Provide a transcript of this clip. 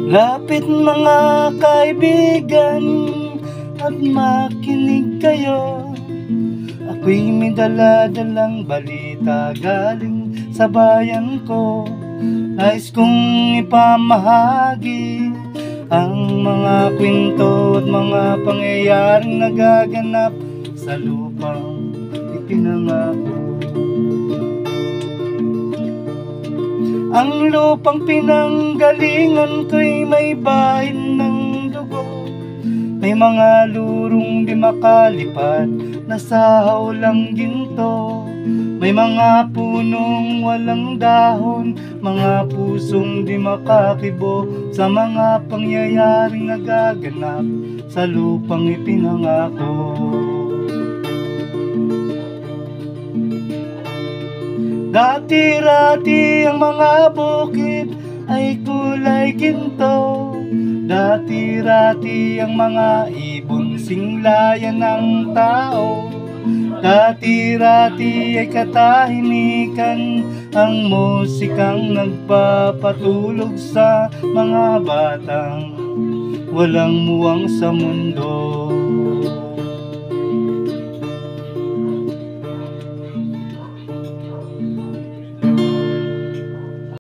Lapit mga kaibigan at makinig kayo. Ako'y may dala-dalang balita galing sa bayan ko. Nais kong ipamahagi ang mga kwento at mga pangyayaring nagaganap sa lupang ipinangako. Ang lupang pinanggalingan ko'y may bahin ng dugo. May mga lurong di makalipad na sahaw lang ginto. May mga punong walang dahon, mga pusong di makakibo sa mga pangyayaring nagaganap sa lupang ipinangako. Dati-rati ang mga bukid ay kulay ginto. Dati-rati ang mga ibon singlayan ng tao. Dati-rati ay katahimikan ang musikang nagpapatulog sa mga batang walang muwang sa mundo.